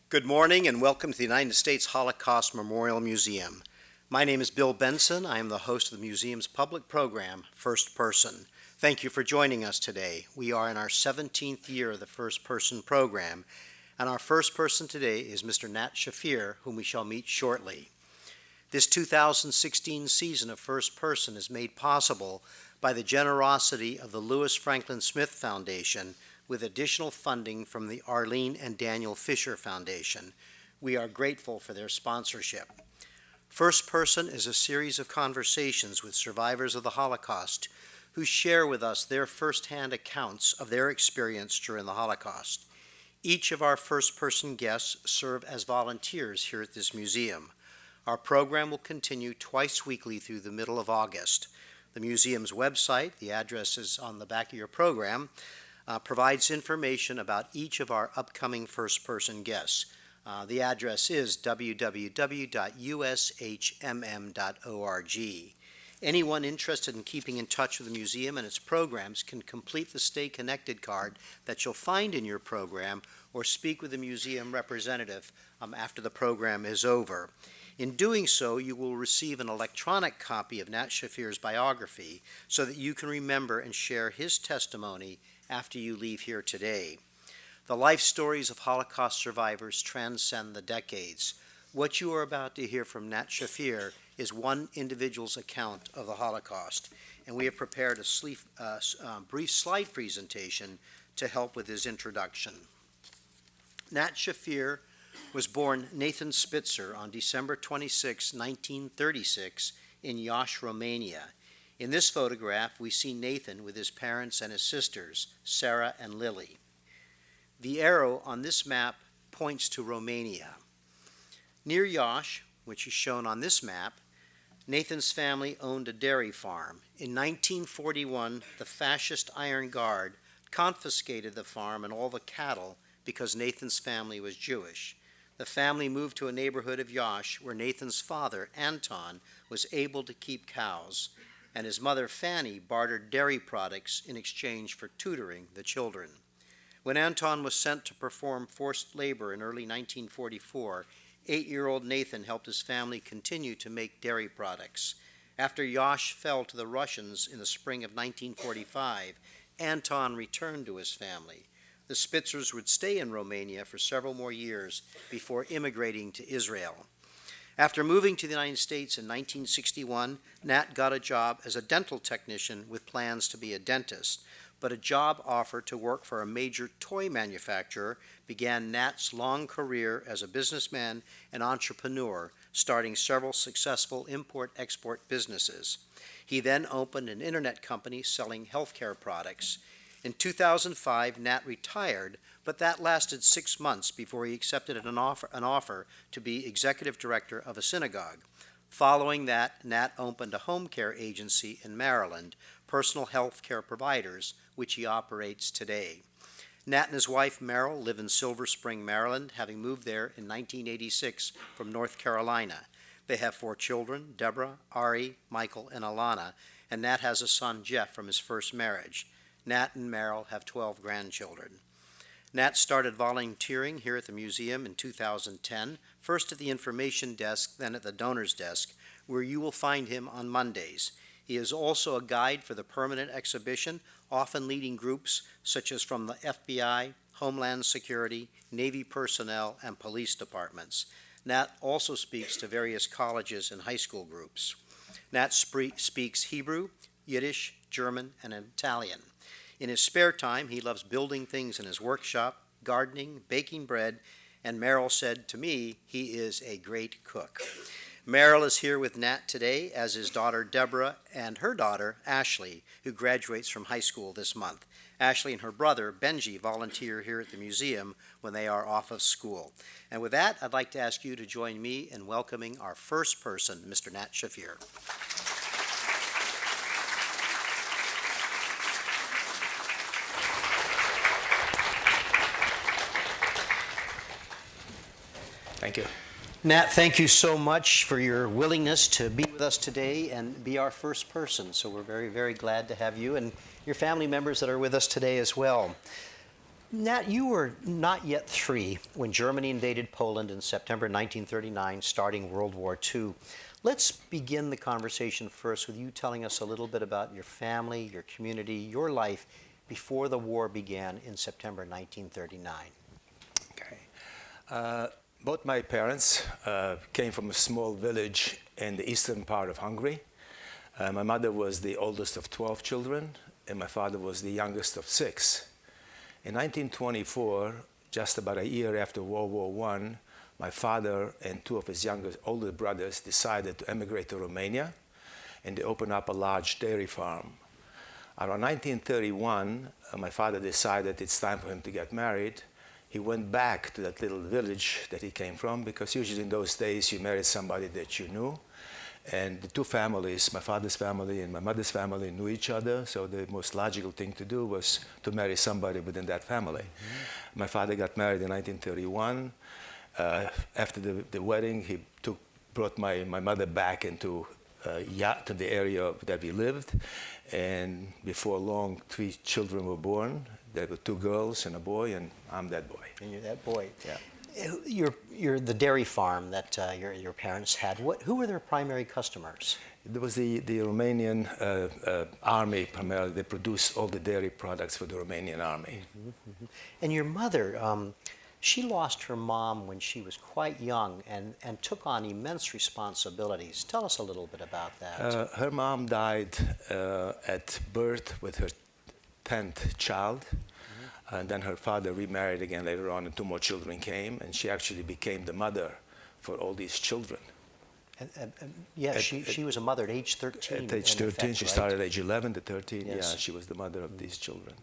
Good morning and welcome to the United States Holocaust Memorial Museum. My name is Bill Benson. I am the host of the museum's public program, First Person. Thank you for joining us today. We are in our 17th year of the First Person program, and our first person today is Mr. Nat Shaffir, whom we shall meet shortly. This 2016 season of First Person is made possible by the generosity of the Lewis Franklin Smith Foundation, with additional funding from the Arlene and Daniel Fisher Foundation. We are grateful for their sponsorship. First Person is a series of conversations with survivors of the Holocaust who share with us their firsthand accounts of their experience during the Holocaust. Each of our First Person guests serve as volunteers here at this museum. Our program will continue twice weekly through the middle of August. The museum's website, the address is on the back of your program, provides information about each of our upcoming First Person guests. The address is www.ushmm.org. Anyone interested in keeping in touch with the museum and its programs can complete the Stay Connected card that you'll find in your program or speak with a museum representative after the program is over. In doing so, you will receive an electronic copy of Nat Shaffir's biography so that you can remember and share his testimony after you leave here today. The life stories of Holocaust survivors transcend the decades. What you are about to hear from Nat Shaffir is one individual's account of the Holocaust, and we have prepared a brief slide presentation to help with his introduction. Nat Shaffir was born Nathan Spitzer on December 26, 1936, in Iași, Romania. In this photograph, we see Nathan with his parents and his sisters, Sarah and Lily. The arrow on this map points to Romania. Near Iași, which is shown on this map, Nathan's family owned a dairy farm. In 1941, the fascist Iron Guard confiscated the farm and all the cattle because Nathan's family was Jewish. The family moved to a neighborhood of Iași where Nathan's father, Anton, was able to keep cows, and his mother, Fanny, bartered dairy products in exchange for tutoring the children. When Anton was sent to perform forced labor in early 1944, 8-year-old Nathan helped his family continue to make dairy products. After Iași fell to the Russians in the spring of 1945, Anton returned to his family. The Spitzers would stay in Romania for several more years before immigrating to Israel. After moving to the United States in 1961, Nat got a job as a dental technician with plans to be a dentist, but a job offer to work for a major toy manufacturer began Nat's long career as a businessman and entrepreneur, starting several successful import-export businesses. He then opened an internet company selling healthcare products. In 2005, Nat retired, but that lasted 6 months before he accepted an offer to be executive director of a synagogue. Following that, Nat opened a home care agency in Maryland, Personal Health Care Providers, which he operates today. Nat and his wife, Merrill, live in Silver Spring, Maryland, having moved there in 1986 from North Carolina. They have 4 children, Deborah, Ari, Michael, and Alana, and Nat has a son, Jeff, from his first marriage. Nat and Merrill have 12 grandchildren. Nat started volunteering here at the museum in 2010, first at the information desk, then at the donors desk, where you will find him on Mondays. He is also a guide for the permanent exhibition, often leading groups such as from the FBI, Homeland Security, Navy personnel, and police departments. Nat also speaks to various colleges and high school groups. Nat speaks Hebrew, Yiddish, German, and Italian. In his spare time, he loves building things in his workshop, gardening, baking bread, and Merrill said to me, he is a great cook. Merrill is here with Nat today, as his daughter Deborah and her daughter Ashley, who graduates from high school this month. Ashley and her brother Benji volunteer here at the museum when they are off of school. And with that, I'd like to ask you to join me in welcoming our first person, Mr. Nat Shaffir. Thank you. Nat, thank you so much for your willingness to be with us today and be our first person. So we're very, very glad to have you and your family members that are with us today as well. Nat, you were not yet 3 when Germany invaded Poland in September 1939, starting World War II. Let's begin the conversation first with you telling us a little bit about your family, your community, your life before the war began in September 1939. Okay. Both my parents came from a small village in the eastern part of Hungary. My mother was the oldest of 12 children, and my father was the youngest of 6. In 1924, just about a year after World War I, my father and 2 of his older brothers decided to emigrate to Romania, and they opened up a large dairy farm. Around 1931, my father decided it's time for him to get married. He went back to that little village that he came from, because usually in those days you married somebody that you knew. And the 2 families, my father's family and my mother's family, knew each other, so the most logical thing to do was to marry somebody within that family. Mm-hmm. My father got married in 1931. After the wedding, he brought my mother back into to the area that we lived, and before long, 3 children were born. There were 2 girls and a boy, and I'm that boy. And you're that boy. Yeah. You're the dairy farm that your parents had. Who were their primary customers? There was the Romanian army primarily. They produced all the dairy products for the Romanian army. Mm-hmm, mm-hmm. And your mother, she lost her mom when she was quite young and took on immense responsibilities. Tell us a little bit about that. Her mom died at birth with her 10th child. And then her father remarried again later on, and 2 more children came, and she actually became the mother for all these children. She was a mother at age 13. At age 13, she started at age 11 to 13. Yes. Yeah, she was the mother of these children.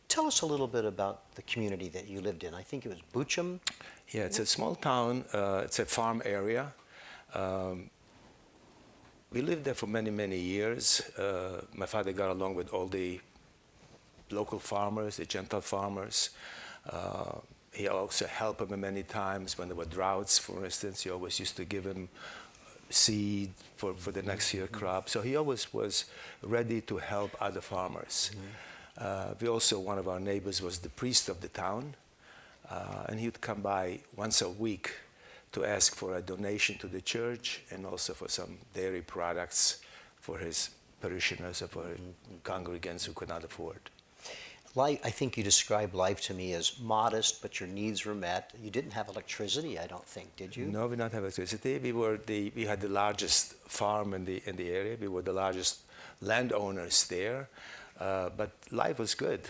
Tell us a little bit about the community that you lived in. I think it was Buchum. Yeah, it's a small town. It's a farm area. We lived there for many, many years. My father got along with all the local farmers, the Gentile farmers. He also helped them many times when there were droughts, for instance. He always used to give him seed for the next year crop. So he always was ready to help other farmers. One of our neighbors was the priest of the town, and he would come by once a week to ask for a donation to the church and also for some dairy products for his parishioners or for congregants who could not afford. I think you described life to me as modest, but your needs were met. You didn't have electricity, I don't think, did you? No, we did not have electricity. We had the largest farm in the area. We were the largest landowners there. But life was good.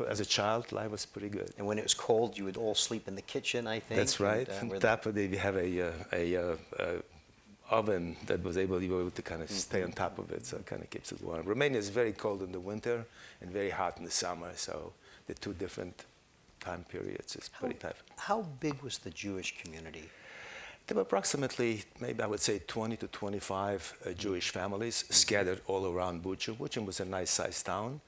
As a child, life was pretty good. And when it was cold, you would all sleep in the kitchen, I think. That's right. On top of it, we have a oven that was able to kind of stay on top of it, so it kind of keeps it warm. Romania is very cold in the winter and very hot in the summer, so the 2 different time periods is pretty tough. How big was the Jewish community? There were approximately, maybe I would say 20 to 25 Jewish families scattered all around Buchum. Buchum was a nice-sized town.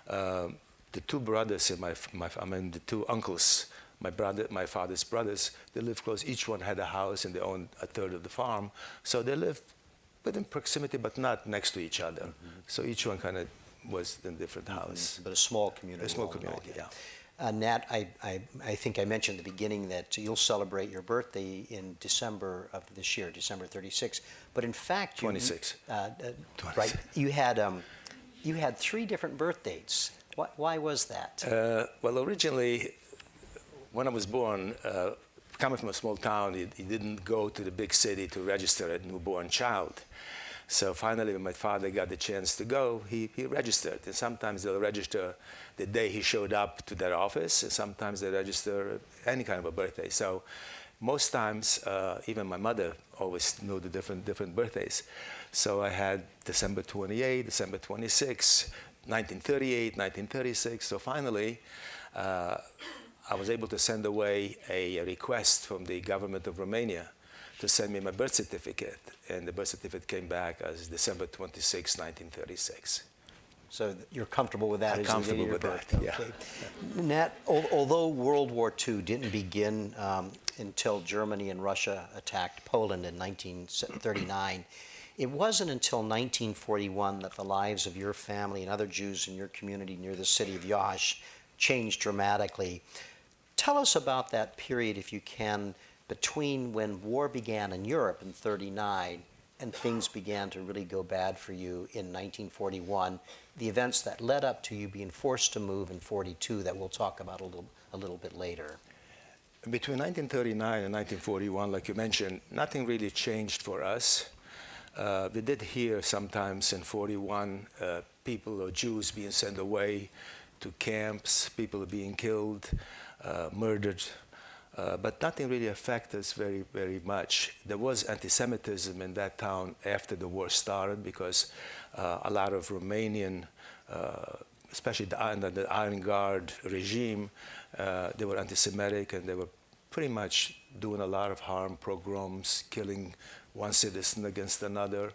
The 2 brothers, the 2 uncles, my father's brothers, they lived close. Each one had a house and they owned a third of the farm. So they lived within proximity, but not next to each other. So each one kind of was in a different house. But a small community. A small community, yeah. Nat, I think I mentioned at the beginning that you'll celebrate your birthday in December of this year, December 36. But in fact, 26. Right, you had 3 different birth dates. Why was that? Well, originally, when I was born, coming from a small town, you didn't go to the big city to register a newborn child. So finally, when my father got the chance to go, he registered. And sometimes they'll register the day he showed up to their office, and sometimes they register any kind of a birthday. So most times, even my mother always knew the different birthdays. So I had December 28, December 26, 1938, 1936. So finally, I was able to send away a request from the government of Romania to send me my birth certificate, and the birth certificate came back as December 26, 1936. So you're comfortable with that? I'm comfortable with that, yeah. Okay. Nat, although World War II didn't begin until Germany and Russia attacked Poland in 1939, it wasn't until 1941 that the lives of your family and other Jews in your community near the city of Iasi changed dramatically. Tell us about that period, if you can, between when war began in Europe in '39 and things began to really go bad for you in 1941, the events that led up to you being forced to move in '42 that we'll talk about a little bit later. Between 1939 and 1941, like you mentioned, nothing really changed for us. We did hear sometimes in '41 people or Jews being sent away to camps, people being killed, murdered, but nothing really affected us very, very much. There was anti-Semitism in that town after the war started because a lot of Romanian, especially under the Iron Guard regime, they were anti-Semitic and they were pretty much doing a lot of harm, pogroms, killing one citizen against another.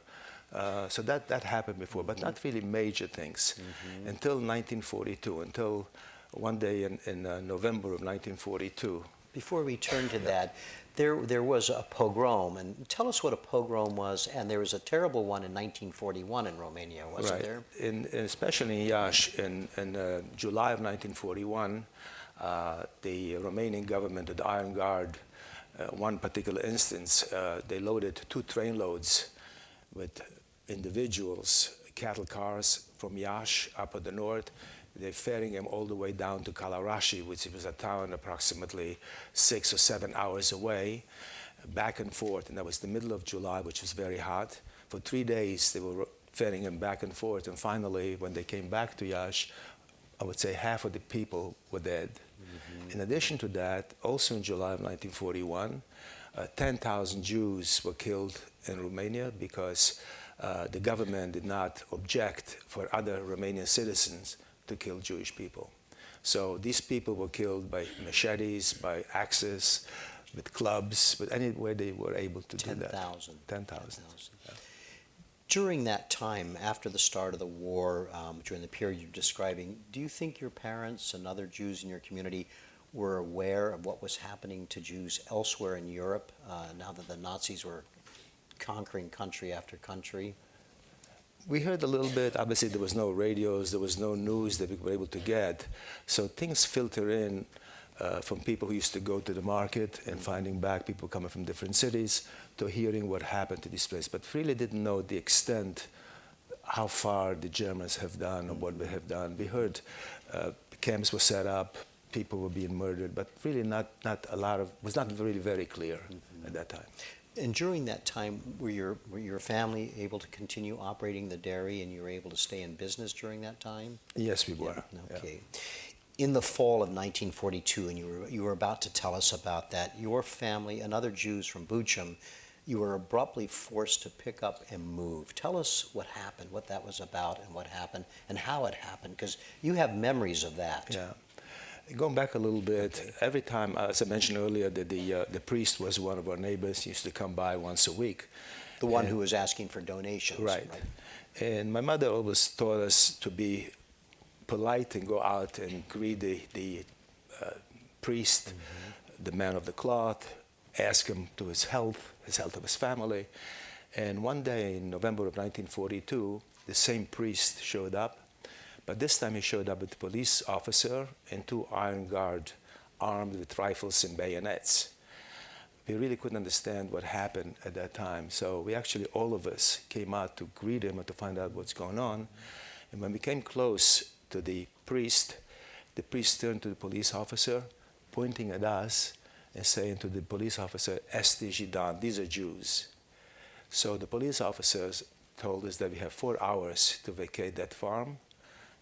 So that happened before, but not really major things until 1942, until one day in November of 1942. Before we turn to that, there was a pogrom, and tell us what a pogrom was, and there was a terrible one in 1941 in Romania, wasn't there? Especially in Iași, in July of 1941, the Romanian government, the Iron Guard, one particular instance, they loaded 2 train loads with individuals, cattle cars from Iași up at the north. They're ferrying them all the way down to Kalarashi, which was a town approximately 6 or 7 hours away, back and forth. And that was the middle of July, which was very hot. For 3 days, they were ferrying them back and forth. And finally, when they came back to Iași, I would say half of the people were dead. In addition to that, also in July of 1941, 10,000 Jews were killed in Romania because the government did not object for other Romanian citizens to kill Jewish people. So these people were killed by machetes, by axes, with clubs, with any way they were able to do that. 10,000. During that time, after the start of the war, during the period you're describing, do you think your parents and other Jews in your community were aware of what was happening to Jews elsewhere in Europe now that the Nazis were conquering country after country? We heard a little bit. Obviously, there was no radios, there was no news that we were able to get. So things filter in from people who used to go to the market and finding back people coming from different cities to hearing what happened to this place, but really didn't know the extent, how far the Germans have done or what they have done. We heard camps were set up, people were being murdered, but really not a lot of, was not really very clear at that time. And during that time, were your family able to continue operating the dairy, and you were able to stay in business during that time? Yes, we were. Yeah. Okay. Yeah. In the fall of 1942, and you were about to tell us about that, your family and other Jews from Buchum, you were abruptly forced to pick up and move. Tell us what happened, what that was about, and what happened, and how it happened, because you have memories of that. Yeah. Going back a little bit, okay. Every time, as I mentioned earlier, that the priest was one of our neighbors. He used to come by once a week. The one who was asking for donations. Right. And my mother always taught us to be polite and go out and greet the priest, the man of the cloth, ask him to his health of his family. And one day in November of 1942, the same priest showed up. But this time he showed up with a police officer and 2 Iron Guard armed with rifles and bayonets. We really couldn't understand what happened at that time. So we actually, all of us, came out to greet him and to find out what's going on. And when we came close to the priest turned to the police officer, pointing at us and saying to the police officer, "Esti Jidan," these are Jews. So the police officers told us that we have 4 hours to vacate that farm.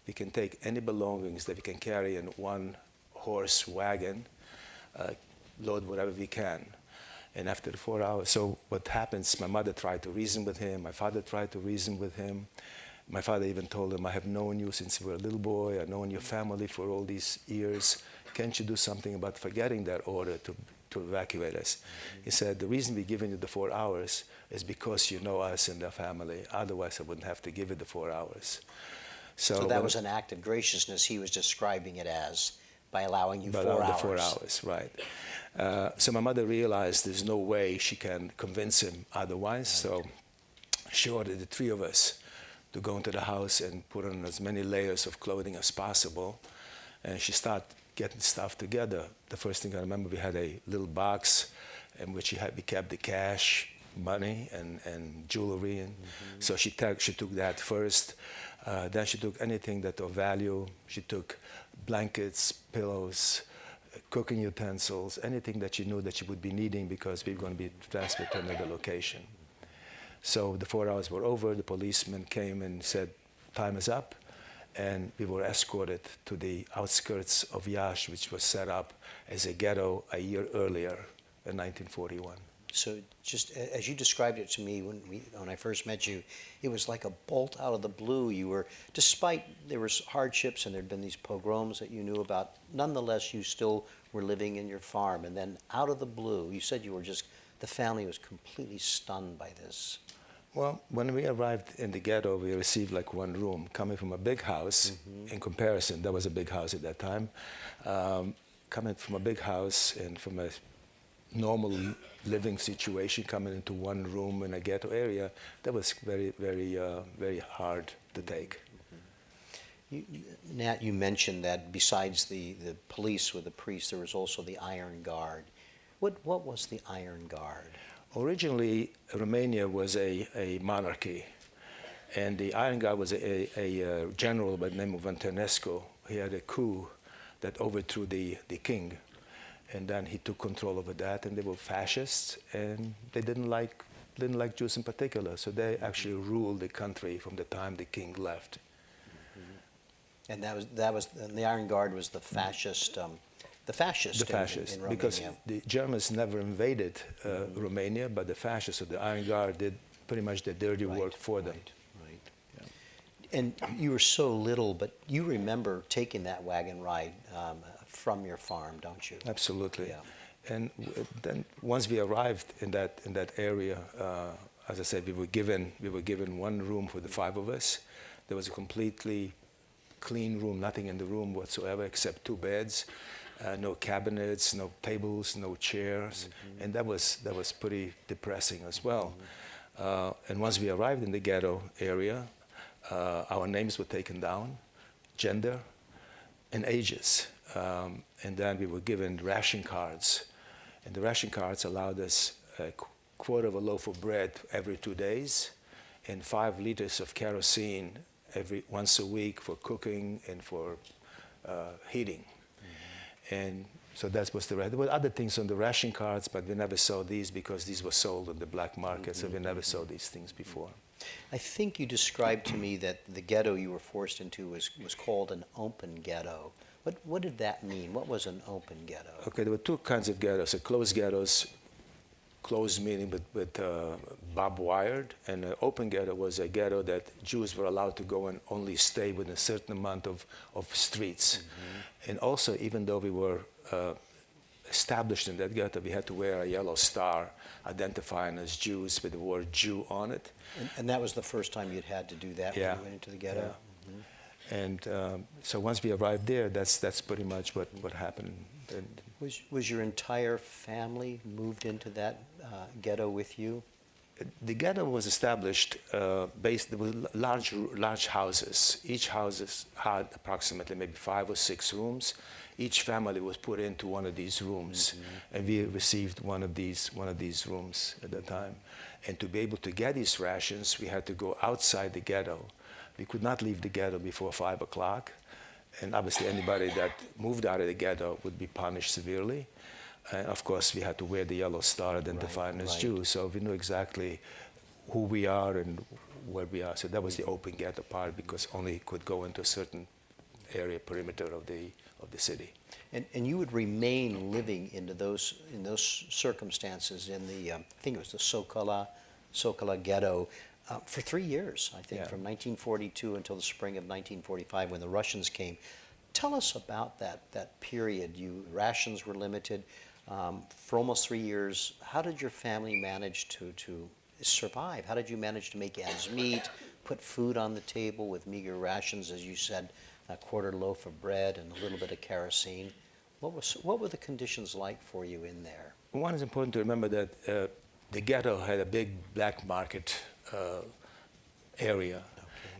We can take any belongings that we can carry in 1 horse wagon, load whatever we can. And after the 4 hours, so what happens, my mother tried to reason with him, my father tried to reason with him. My father even told him, "I have known you since you were a little boy, I've known your family for all these years. Can't you do something about forgetting that order to evacuate us?" He said, "The reason we're giving you the 4 hours is because you know us and the family. Otherwise, I wouldn't have to give you the 4 hours." So that was an act of graciousness he was describing it as, by allowing you 4 hours. 4 hours, right. So my mother realized there's no way she can convince him otherwise, so she ordered the 3 of us to go into the house and put on as many layers of clothing as possible. And she started getting stuff together. The first thing I remember, we had a little box in which we kept the cash, money, and jewelry. And so she took that first. Then she took anything that of value. She took blankets, pillows, cooking utensils, anything that she knew that she would be needing because we were going to be transferred to another location. So the 4 hours were over. The policeman came and said, time is up. And we were escorted to the outskirts of Iasi, which was set up as a ghetto a year earlier in 1941. So just as you described it to me when I first met you, it was like a bolt out of the blue. You were, despite there was hardships and there'd been these pogroms that you knew about, nonetheless you still were living in your farm. And then out of the blue, you said you were just, the family was completely stunned by this. Well, when we arrived in the ghetto, we received like one room. Coming from a big house, in comparison, that was a big house at that time. Coming from a big house and from a normal living situation, coming into one room in a ghetto area, that was very, very, very hard to take. Nat, you mentioned that besides the police with the priests, there was also the Iron Guard. What was the Iron Guard? Originally, Romania was a monarchy, and the Iron Guard was a general by the name of Antonescu. He had a coup that overthrew the king, and then he took control over that, and they were fascists, and they didn't like Jews in particular, so they actually ruled the country from the time the king left. And the Iron Guard was the fascist. The fascists in Romania. Because the Germans never invaded Romania, but the fascists of the Iron Guard did pretty much the dirty work for them. Right. Yeah. And you were so little, but you remember taking that wagon ride from your farm, don't you? Absolutely. Yeah. And then once we arrived in that area, as I said, we were given one room for the 5 of us. There was a completely clean room, nothing in the room whatsoever except 2 beds. No cabinets, no tables, no chairs, and that was pretty depressing as well. And once we arrived in the ghetto area, our names were taken down, gender, and ages, and then we were given ration cards, and the ration cards allowed us a quarter of a loaf of bread every 2 days, and 5 liters of kerosene once a week for cooking and for heating. And so that was the right. There were other things on the ration cards, but we never saw these because these were sold on the black market, so we never saw these things before. I think you described to me that the ghetto you were forced into was called an open ghetto. What did that mean? What was an open ghetto? Okay, there were 2 kinds of ghettos. Closed ghettos, closed meaning with barbed wired, and an open ghetto was a ghetto that Jews were allowed to go and only stay within a certain amount of streets. And also, even though we were established in that ghetto, we had to wear a yellow star identifying as Jews with the word Jew on it. And that was the first time you'd had to do that when you went into the ghetto? Yeah. And so once we arrived there, that's pretty much what happened. And was your entire family moved into that ghetto with you? The ghetto was established there were large houses. Each house had approximately maybe 5 or 6 rooms. Each family was put into one of these rooms, and we received one of these rooms at the time. And to be able to get these rations, we had to go outside the ghetto. We could not leave the ghetto before 5 o'clock, and obviously anybody that moved out of the ghetto would be punished severely. And of course, we had to wear the yellow star identifying as Jews, so we knew exactly who we are and where we are. So that was the open ghetto part, because only could go into a certain area, perimeter of the city. And you would remain living in those circumstances in the I think it was the Socola ghetto for 3 years, I think, from 1942 until the spring of 1945 when the Russians came. Tell us about that period. Rations were limited. For almost 3 years, how did your family manage to survive? How did you manage to make ends meet, put food on the table with meager rations, as you said, a quarter loaf of bread and a little bit of kerosene? What were the conditions like for you in there? One is important to remember that the ghetto had a big black market area.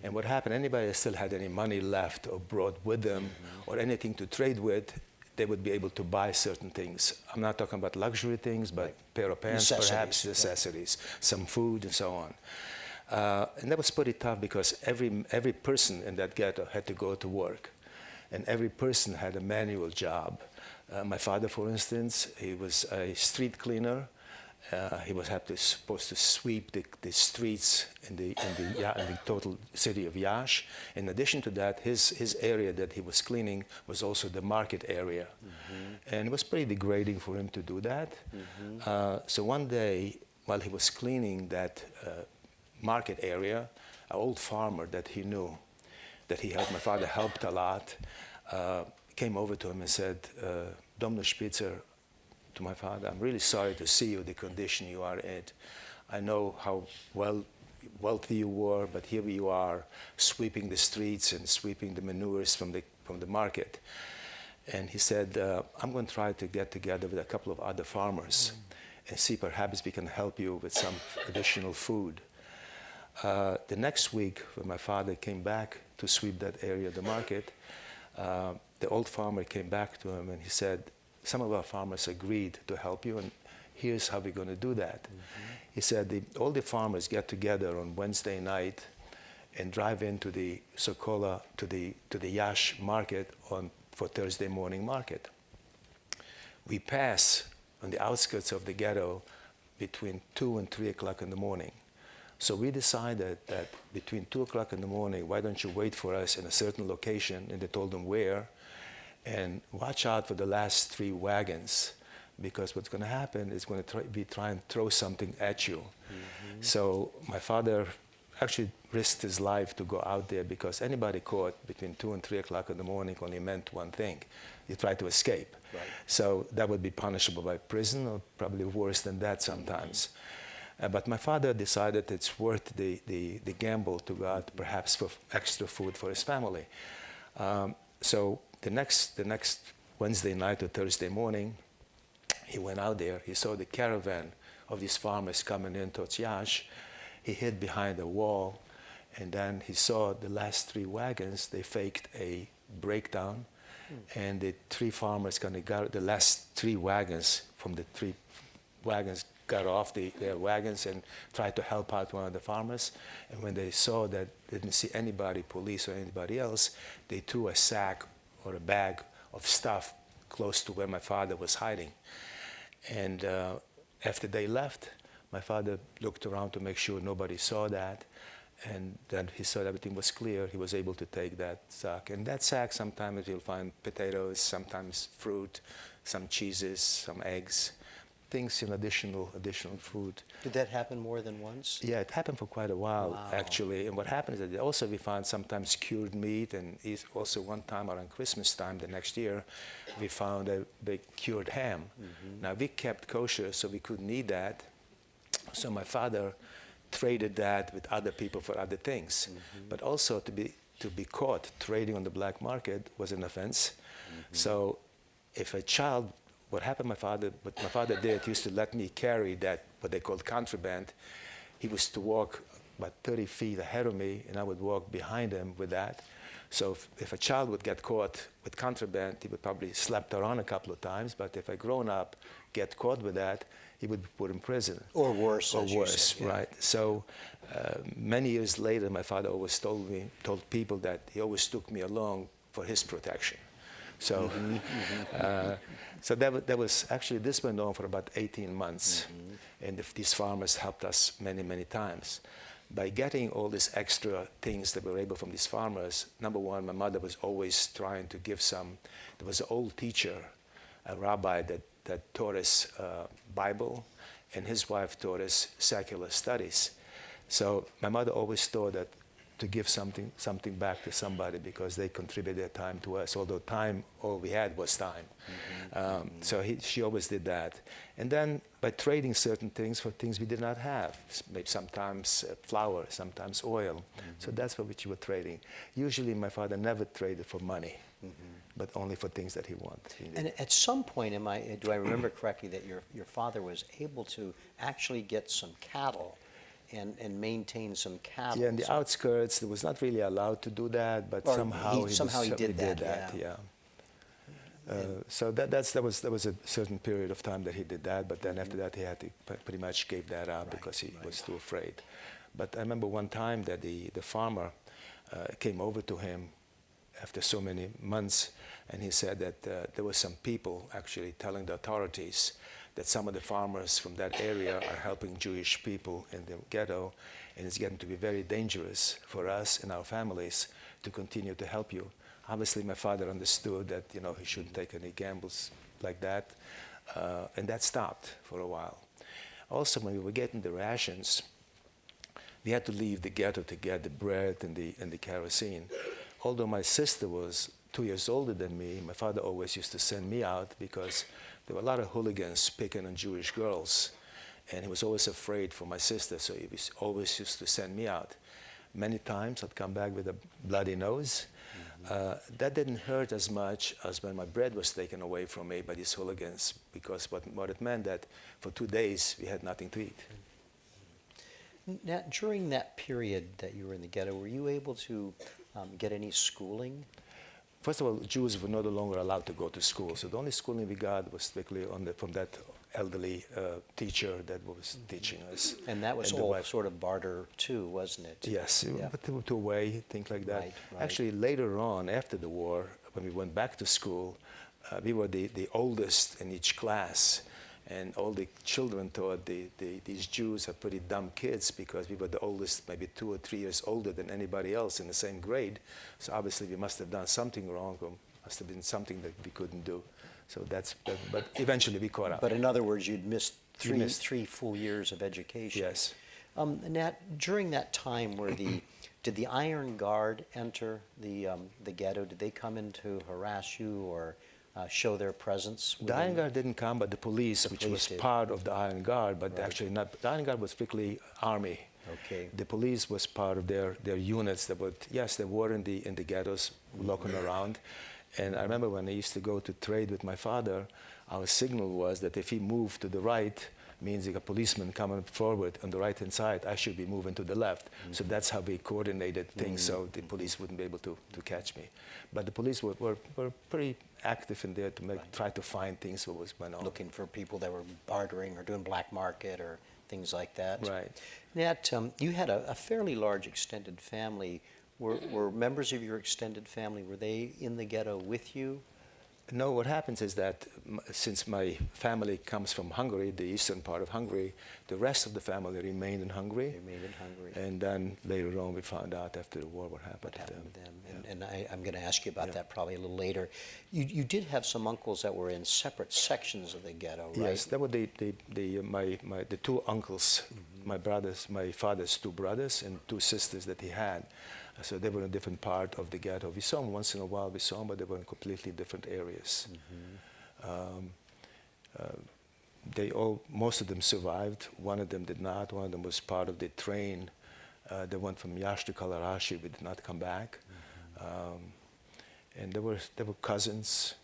And what happened, anybody that still had any money left or brought with them or anything to trade with, they would be able to buy certain things. I'm not talking about luxury things, but pair of pants, perhaps necessities, some food and so on. And that was pretty tough because every person in that ghetto had to go to work. And every person had a manual job. My father, for instance, he was a street cleaner. He was supposed to sweep the streets in the total city of Iași. In addition to that, his area that he was cleaning was also the market area. And it was pretty degrading for him to do that. So one day, while he was cleaning that market area, an old farmer that he knew, that he helped, my father helped a lot, came over to him and said, Domnul Spitzer, to my father, I'm really sorry to see you, the condition you are in. I know how wealthy you were, but here you are sweeping the streets and sweeping the manures from the market. And he said, I'm going to try to get together with a couple of other farmers and see perhaps we can help you with some additional food. The next week, when my father came back to sweep that area of the market, the old farmer came back to him and he said, some of our farmers agreed to help you, and here's how we're going to do that. He said, all the farmers get together on Wednesday night and drive into the Socola, to the Iași market for Thursday morning market. We pass on the outskirts of the ghetto between 2 and 3 o'clock in the morning. So we decided that between 2 o'clock in the morning, why don't you wait for us in a certain location, and they told them where, and watch out for the last 3 wagons, because what's going to happen is going to be trying to throw something at you. So my father actually risked his life to go out there, because anybody caught between 2 and 3 o'clock in the morning only meant one thing: you try to escape. So that would be punishable by prison, or probably worse than that sometimes. But my father decided it's worth the gamble to go out perhaps for extra food for his family. So the next Wednesday night or Thursday morning, he went out there. He saw the caravan of these farmers coming in towards Iași. He hid behind a wall, and then he saw the last 3 wagons. They faked a breakdown, and the 3 farmers kind of got the last 3 wagons from the 3 wagons, got off their wagons and tried to help out one of the farmers. And when they saw that they didn't see anybody, police or anybody else, they threw a sack or a bag of stuff close to where my father was hiding. And after they left, my father looked around to make sure nobody saw that. And then he saw everything was clear. He was able to take that sack. In that sack, sometimes you'll find potatoes, sometimes fruit, some cheeses, some eggs, things in additional food. Did that happen more than once? Yeah, it happened for quite a while, actually. And what happened is that also we found sometimes cured meat, and also one time around Christmas time the next year, we found a big cured ham. Now, we kept kosher, so we couldn't eat that. So my father traded that with other people for other things. But also to be caught trading on the black market was an offense. So if a child, what my father did, he used to let me carry that, what they called contraband. He was to walk about 30 feet ahead of me, and I would walk behind him with that. So if a child would get caught with contraband, he would probably slapped around a couple of times, but if a grown-up get caught with that, he would be put in prison. Or worse, or as worse, you said, yeah. Right. So many years later, my father always told people that he always took me along for his protection. So, so that was actually, this went on for about 18 months. And these farmers helped us many, many times. By getting all these extra things that we were able from these farmers, number one, my mother was always trying to give some. There was an old teacher, a rabbi that taught us Bible, and his wife taught us secular studies. So my mother always thought that to give something back to somebody, because they contributed their time to us. Although time, all we had was time. So she always did that. And then by trading certain things for things we did not have, maybe sometimes flour, sometimes oil. So that's for which you were trading. Usually my father never traded for money, but only for things that he wanted. And at some point, do I remember correctly that your father was able to actually get some cattle and maintain some cattle. Yeah, in the outskirts, there was not really allowed to do that, but Or somehow he did that, yeah. So that was a certain period of time that he did that, but then after that he had to pretty much gave that up because he was too afraid. But I remember one time that the farmer came over to him after so many months, and he said that there were some people actually telling the authorities that some of the farmers from that area are helping Jewish people in the ghetto, and it's getting to be very dangerous for us and our families to continue to help you. Obviously, my father understood that he shouldn't take any gambles like that, and that stopped for a while. Also, when we were getting the rations, we had to leave the ghetto to get the bread and the kerosene. Although my sister was 2 years older than me, my father always used to send me out because there were a lot of hooligans picking on Jewish girls, and he was always afraid for my sister, so he always used to send me out. Many times I'd come back with a bloody nose. That didn't hurt as much as when my bread was taken away from me by these hooligans, because what it meant that for 2 days we had nothing to eat. Now, during that period that you were in the ghetto, were you able to get any schooling? First of all, Jews were no longer allowed to go to school, so the only schooling we got was strictly from that elderly teacher that was teaching us. And that was all sort of barter too, wasn't it? Yes, but to away, things like that. Right. Actually, later on, after the war, when we went back to school, we were the oldest in each class. And all the children thought these Jews are pretty dumb kids because we were the oldest, maybe 2 or 3 years older than anybody else in the same grade. So obviously we must have done something wrong, or must have been something that we couldn't do. So but eventually we caught up. But in other words, you'd missed three full years of education. Yes. Nat, during that time, did the Iron Guard enter the ghetto? Did they come in to harass you or show their presence? The Iron Guard didn't come, but the police, which was part of the Iron Guard, but actually not. The Iron Guard was strictly army. Okay. The police was part of their units that would, yes, they were in the ghettos, looking around. And I remember when I used to go to trade with my father, our signal was that if he moved to the right, means like a policeman coming forward on the right-hand side, I should be moving to the left. So that's how we coordinated things so the police wouldn't be able to catch me. But the police were pretty active in there to try to find things what was going on. Looking for people that were bartering or doing black market or things like that. Right. Nat, you had a fairly large extended family. Were members of your extended family, were they in the ghetto with you? No, what happens is that since my family comes from Hungary, the eastern part of Hungary, the rest of the family remained in Hungary. Remained in Hungary. And then later on we found out after the war what happened to them. And I'm going to ask you about that probably a little later. You did have some uncles that were in separate sections of the ghetto, right? Yes, that were the two uncles, my father's two brothers and two sisters that he had. So they were in a different part of the ghetto. We saw them once in a while, but they were in completely different areas. Most of them survived. One of them did not. One of them was part of the train that went from Iasi to Kalarashi, but did not come back. And they were cousins.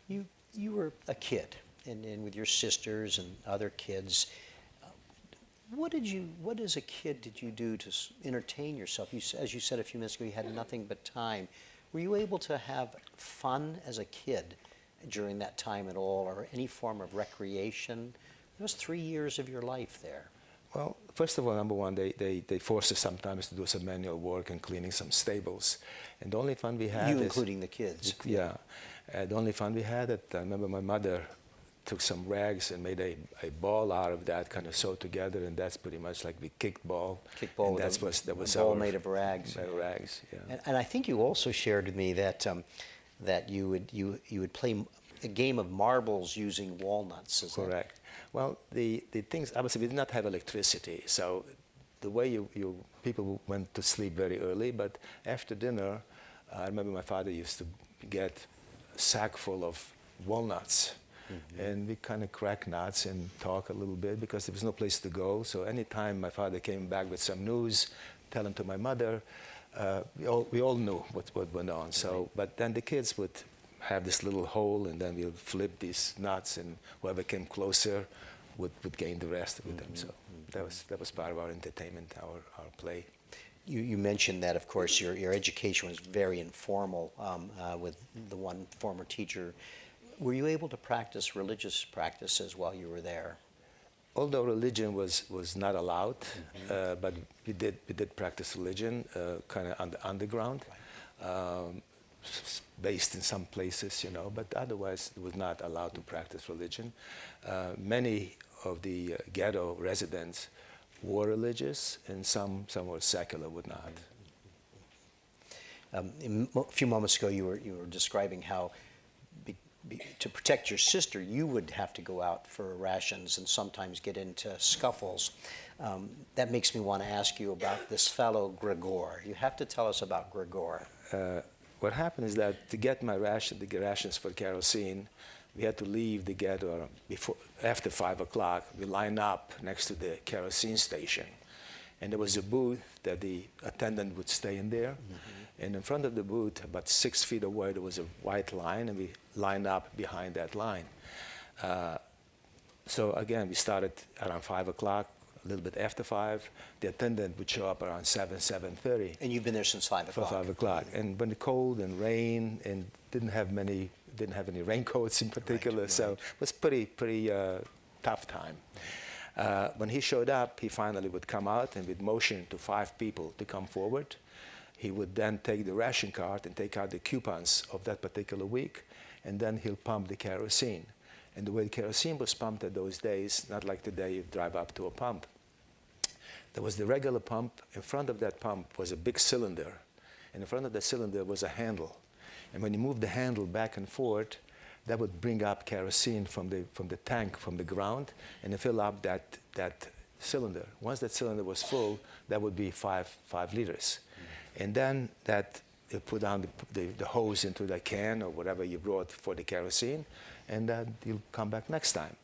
You were a kid, and with your sisters and other kids. What as a kid did you do to entertain yourself? As you said a few minutes ago, you had nothing but time. Were you able to have fun as a kid during that time at all, or any form of recreation? It was 3 years of your life there. Well, first of all, number one, they forced us sometimes to do some manual work and cleaning some stables. And the only fun we had including the kids. Yeah. The only fun we had, I remember my mother took some rags and made a ball out of that, kind of sewed together, and that's pretty much like the kickball. Kickball. And that was ball made of rags. Rags, yeah. And I think you also shared with me that you would play a game of marbles using walnuts. Is correct? Well, the things, obviously we did not have electricity, so the way people went to sleep very early, but after dinner, I remember my father used to get a sack full of walnuts. And we kind of crack nuts and talk a little bit because there was no place to go. So anytime my father came back with some news, telling to my mother, we all knew what went on. So, but then the kids would have this little hole, and then we'll flip these nuts, and whoever came closer would gain the rest of them. So. that was part of our entertainment, our play. You mentioned that, of course, your education was very informal with the one former teacher. Were you able to practice religious practices while you were there? Although religion was not allowed, but we did practice religion, kind of on the underground, based in some places, you know. But otherwise, it was not allowed to practice religion. Many of the ghetto residents were religious, and some were secular, would not. A few moments ago, you were describing how to protect your sister, you would have to go out for rations and sometimes get into scuffles. That makes me want to ask you about this fellow Gregor. You have to tell us about Gregor. What happened is that to get the rations for kerosene, we had to leave the ghetto after 5 o'clock. We lined up next to the kerosene station, and there was a booth that the attendant would stay in there. And in front of the booth, about 6 feet away, there was a white line, and we lined up behind that line. So again, we started around 5 o'clock, a little bit after 5. The attendant would show up around 7:30. And you've been there since 5 o'clock? For 5 o'clock. And when the cold and rain, and didn't have any raincoats in particular, so it was pretty tough time. When he showed up, he finally would come out and would motion to 5 people to come forward. He would then take the ration card and take out the coupons of that particular week, and then he'll pump the kerosene. And the way the kerosene was pumped at those days, not like today you drive up to a pump. There was the regular pump. In front of that pump was a big cylinder, and in front of the cylinder was a handle. And when you move the handle back and forth, that would bring up kerosene from the tank, from the ground, and fill up that cylinder. Once that cylinder was full, that would be 5 liters. And then you put down the hose into the can or whatever you brought for the kerosene, and then you'll come back next time.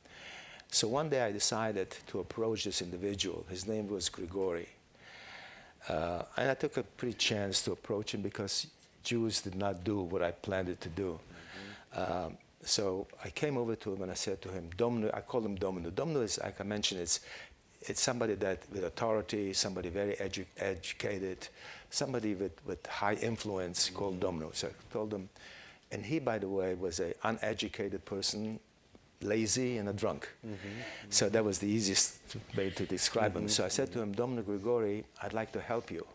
So one day I decided to approach this individual. His name was Grigori. And I took a pretty chance to approach him because Jews did not do what I planned it to do. So I came over to him and I said to him, Domnu, I call him Domnu. Domnu is, like I mentioned, it's somebody that with authority, somebody very educated, somebody with high influence called Domnu. So I told him, and he, by the way, was an uneducated person, lazy and a drunk. So that was the easiest way to describe him. So I said to him, Domnu Grigori, I'd like to help you.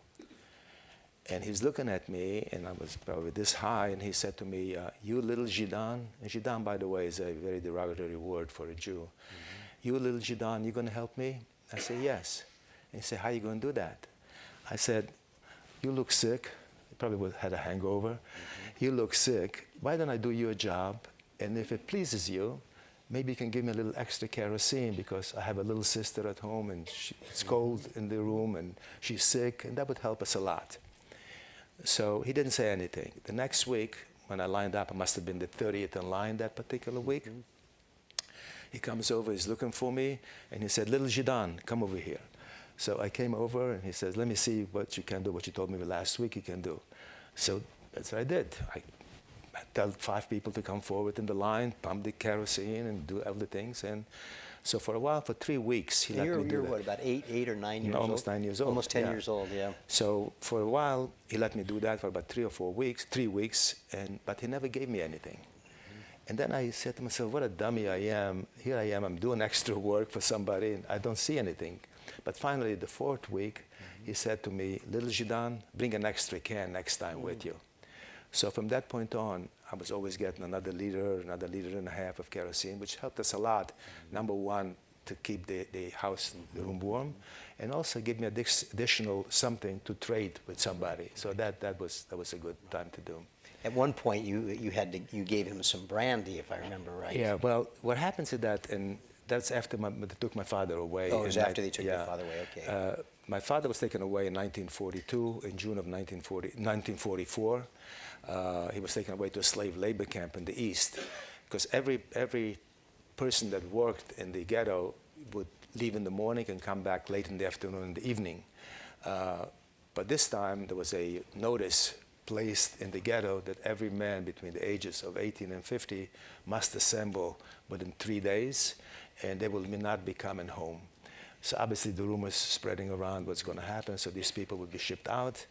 And he's looking at me, and I was probably this high, and he said to me, you little Zhidan. And Zhidan, by the way, is a very derogatory word for a Jew. You little Zhidan, you going to help me? I said, yes. And he said, how are you going to do that? I said, you look sick. He probably had a hangover. You look sick. Why don't I do your job? And if it pleases you, maybe you can give me a little extra kerosene because I have a little sister at home, and it's cold in the room, and she's sick, and that would help us a lot. So he didn't say anything. The next week, when I lined up, I must have been the 30th in line that particular week. He comes over, he's looking for me, and he said, little Zhidan, come over here. So I came over, and he says, let me see what you can do, what you told me last week you can do. So that's what I did. I told 5 people to come forward in the line, pump the kerosene, and do all the things. And so for a while, for 3 weeks, he let me do that. You're what, about 8 or 9 years old? Almost 9 years old. Almost 10 years old, yeah. So for a while, he let me do that for about 3 or 4 weeks, 3 weeks, but he never gave me anything. And then I said to myself, what a dummy I am. Here I am, I'm doing extra work for somebody, and I don't see anything. But finally, the 4th week, he said to me, little Zhidan, bring an extra can next time with you. So from that point on, I was always getting another liter and a half of kerosene, which helped us a lot. Number one, to keep the house, the room warm, and also give me additional something to trade with somebody. So that was a good time to do. At one point, you gave him some brandy, if I remember right. Yeah. Well, what happens is that, and that's after they took my father away. Oh, it was after they took your father away. Okay. My father was taken away in 1942. In June of 1944, he was taken away to a slave labor camp in the East, because every person that worked in the ghetto would leave in the morning and come back late in the afternoon and the evening. But this time there was a notice placed in the ghetto that every man between the ages of 18 and 50 must assemble within 3 days, and they will not be coming home. So obviously the rumors spreading around what's going to happen, so these people would be shipped out.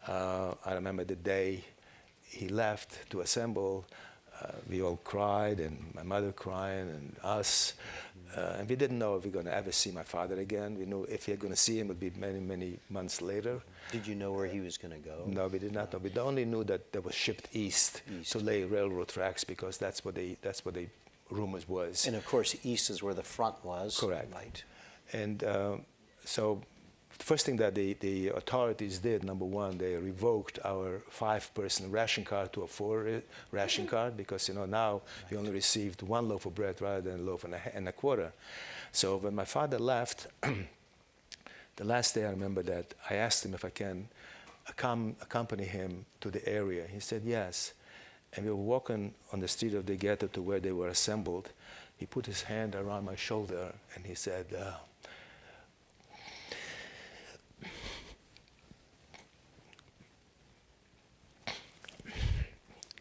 I remember the day he left to assemble, we all cried, and my mother cried, and us. And we didn't know if we were going to ever see my father again. We knew if we were going to see him, it would be many, many months later. Did you know where he was going to go? No, we did not know. We only knew that they was shipped east to lay railroad tracks, because that's what the rumors was. And of course, east is where the front was. Correct. Right. And so the first thing that the authorities did, number one, they revoked our 5-person ration card to a 4 ration card, because now we only received 1 loaf of bread rather than a loaf and a quarter. So when my father left, the last day I remember that I asked him if I can accompany him to the area. He said yes. And we were walking on the street of the ghetto to where they were assembled. He put his hand around my shoulder and he said,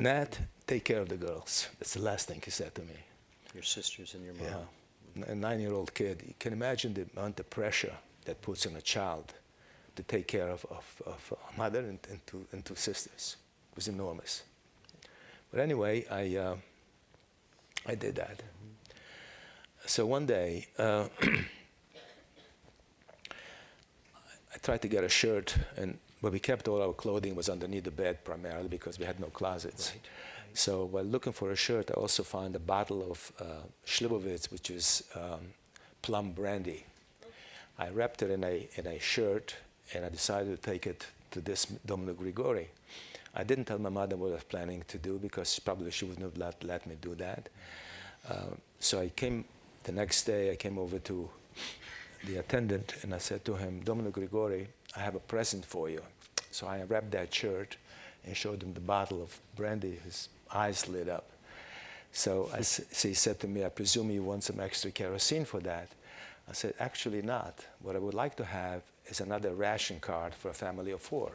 Nat, take care of the girls. That's the last thing he said to me. Your sisters and your mom. Yeah, a 9-year-old kid. You can imagine the amount of pressure that puts on a child to take care of a mother and two sisters. It was enormous. But anyway, I did that. So one day, I tried to get a shirt, but we kept all our clothing was underneath the bed primarily because we had no closets. Right. So while looking for a shirt, I also found a bottle of Slivovitz, which is plum brandy. I wrapped it in a shirt, and I decided to take it to this Domino Grigori. I didn't tell my mother what I was planning to do, because probably she wouldn't have let me do that. So the next day I came over to the attendant and I said to him, Domino Grigori, I have a present for you. So I wrapped that shirt and showed him the bottle of brandy. His eyes lit up. So he said to me, I presume you want some extra kerosene for that. I said, actually not. What I would like to have is another ration card for a family of 4.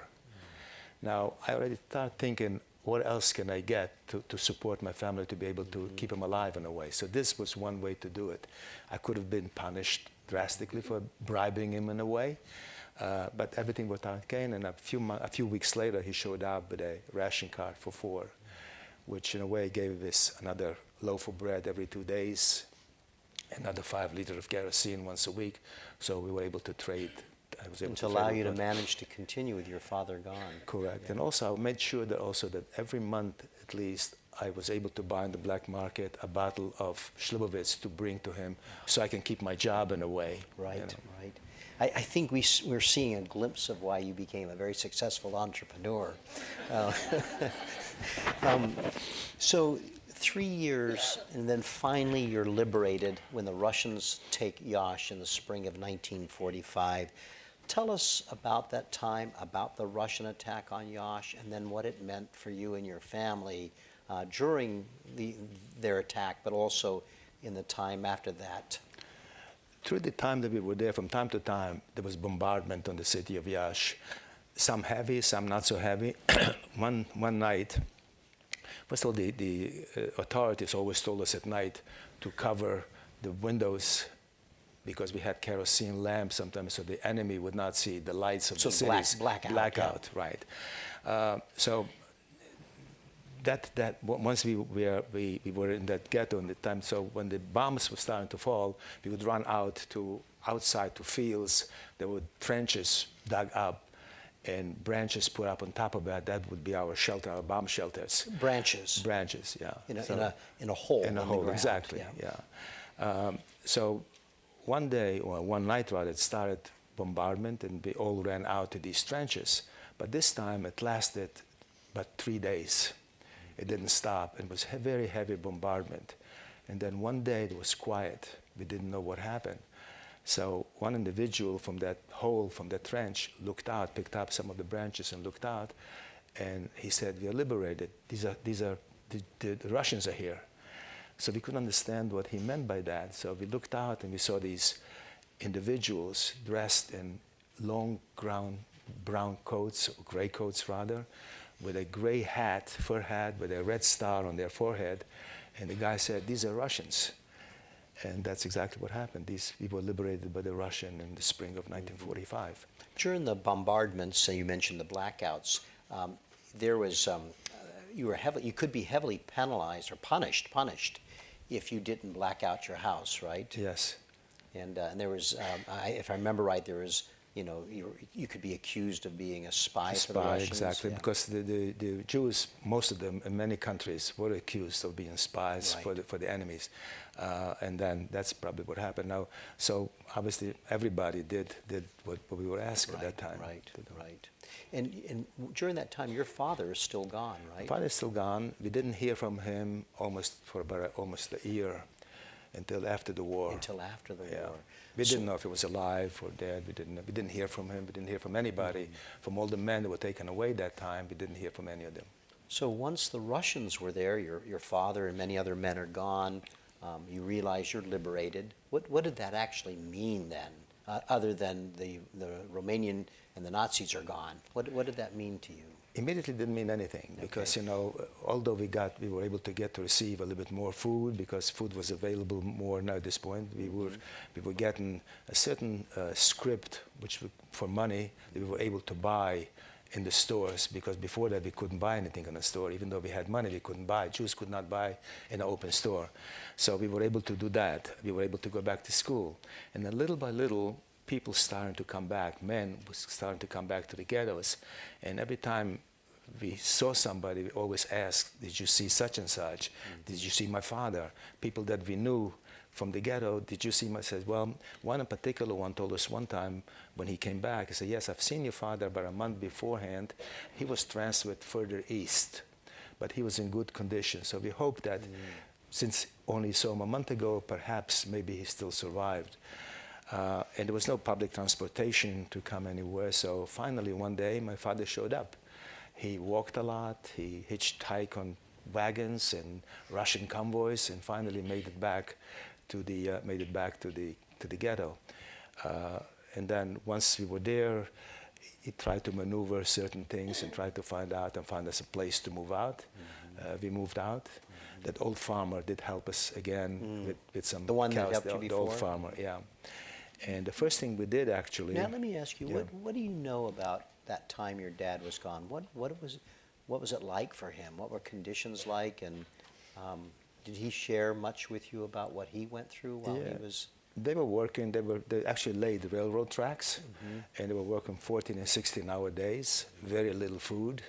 Now, I already started thinking, what else can I get to support my family, to be able to keep them alive in a way? So this was one way to do it. I could have been punished drastically for bribing him in a way, but everything worked out okay. And a few weeks later, he showed up with a ration card for 4, which in a way gave us another loaf of bread every 2 days, another 5 liters of kerosene once a week. So we were able to trade. I was able and to allow you to manage to continue with your father gone. Correct. Yeah. And also I made sure that every month at least I was able to buy on the black market a bottle of Slivovitz to bring to him, so I can keep my job in a way. Right, right. I think we're seeing a glimpse of why you became a very successful entrepreneur. So 3 years, and then finally you're liberated when the Russians take Yash in the spring of 1945. Tell us about that time, about the Russian attack on Yash, and then what it meant for you and your family during their attack, but also in the time after that. Through the time that we were there, from time to time, there was bombardment on the city of Yash. Some heavy, some not so heavy. One night, first of all, the authorities always told us at night to cover the windows, because we had kerosene lamps sometimes, so the enemy would not see the lights of the cities. Blackout, yeah. Right. So that once we were in that ghetto in the time, so when the bombs were starting to fall, we would run outside to fields. There were trenches dug up and branches put up on top of that. That would be our shelter, our bomb shelters. Branches, yeah. In a hole. In a hole, exactly, yeah. So one day, or one night rather, it started bombardment, and we all ran out to these trenches. But this time it lasted about 3 days. It didn't stop. It was very heavy bombardment. And then one day it was quiet. We didn't know what happened. So one individual from that hole, from that trench, looked out, picked up some of the branches and looked out, and he said, "We are liberated. The Russians are here." So we couldn't understand what he meant by that. So we looked out and we saw these individuals dressed in long brown coats, or gray coats rather, with a gray hat, fur hat, with a red star on their forehead. And the guy said, "These are Russians." And that's exactly what happened. These people were liberated by the Russian in the spring of 1945. During the bombardments, you mentioned the blackouts, there was, you could be heavily penalized or punished if you didn't black out your house, right? Yes. And there was, if I remember right, there was, you could be accused of being a spy for the Russians. Exactly, yeah. because the Jews, most of them in many countries, were accused of being spies Right. for the enemies, and then that's probably what happened. Now, so obviously everybody did what we were asked at that time. Right, right. And during that time, your father is still gone, right? My father is still gone. We didn't hear from him for about almost a year, until after the war. Until after the Yeah. war. We didn't know if he was alive or dead. We didn't hear from him. We didn't hear from anybody. From all the men that were taken away that time, we didn't hear from any of them. So once the Russians were there, your father and many other men are gone, you realize you're liberated. What did that actually mean then, other than the Romanian and the Nazis are gone? What did that mean to you? Immediately didn't mean anything because, Okay. although we were able to receive a little bit more food because food was available more now at this point. We were getting a certain script, for money, that we were able to buy in the stores, because before that we couldn't buy anything in the store. Even though we had money, we couldn't buy. Jews could not buy in an open store. So we were able to do that. We were able to go back to school. And then little by little, people starting to come back. Men was starting to come back to the ghettos. And every time we saw somebody, we always asked, did you see such and such? Did you see my father? People that we knew from the ghetto, did you see my, said, well, one in particular one told us one time when he came back, he said, yes, I've seen your father, but a month beforehand, he was transferred further east, but he was in good condition. So we hope that since only saw him a month ago, perhaps maybe he still survived. And there was no public transportation to come anywhere. So finally one day my father showed up. He walked a lot, he hitchhiked on wagons and Russian convoys, and finally made it back to the ghetto. And then once we were there, he tried to maneuver certain things and tried to find us a place to move out. We moved out. That old farmer did help us again with some The one that cows, helped you the before? old farmer, yeah. And the first thing we did actually. Now let me ask you, Yeah. what do you know about that time your dad was gone? What was it like for him? What were conditions like? And did he share much with you about what he went through while he was? They were working. They actually laid railroad tracks, and they were working 14 and 16-hour days. Very little food.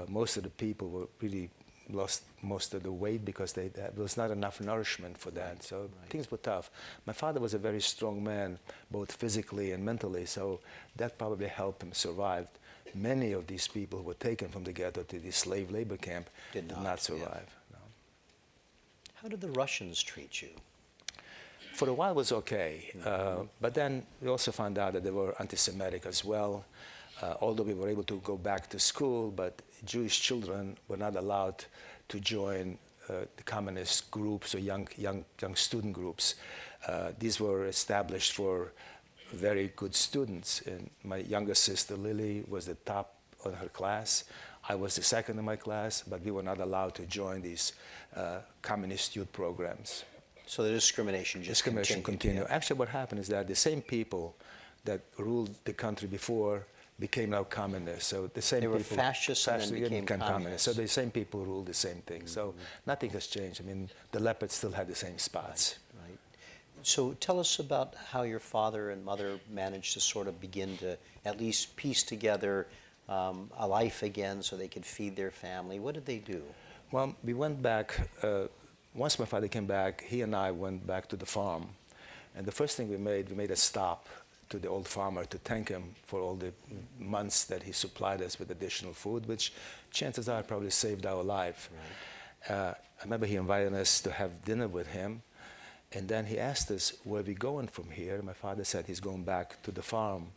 Most of the people were really lost most of the weight because there was not enough nourishment for that. So things were tough. My father was a very strong man, both physically and mentally. So that probably helped him survive. Many of these people who were taken from the ghetto to the slave labor camp did not survive. No. How did the Russians treat you? For a while it was okay, but then we also found out that they were anti-Semitic as well. Although we were able to go back to school, but Jewish children were not allowed to join the communist groups or young student groups. These were established for very good students. And my younger sister, Lily, was the top of her class. I was the second in my class, but we were not allowed to join these communist youth programs. So the discrimination just continued. Yeah. Actually, what happened is that the same people that ruled the country before became now communists. So the same They were people, fascists and then became communists. So the same people ruled the same thing. So nothing has changed. I mean, the leopards still had the same spots. Right. So tell us about how your father and mother managed to sort of begin to at least piece together a life again so they could feed their family. What did they do? Well, we went back. Once my father came back, he and I went back to the farm. And the first thing we made a stop to the old farmer to thank him for all the months that he supplied us with additional food, which chances are probably saved our life. Right. I remember he invited us to have dinner with him, and then he asked us, where are we going from here? My father said he's going back to the farm.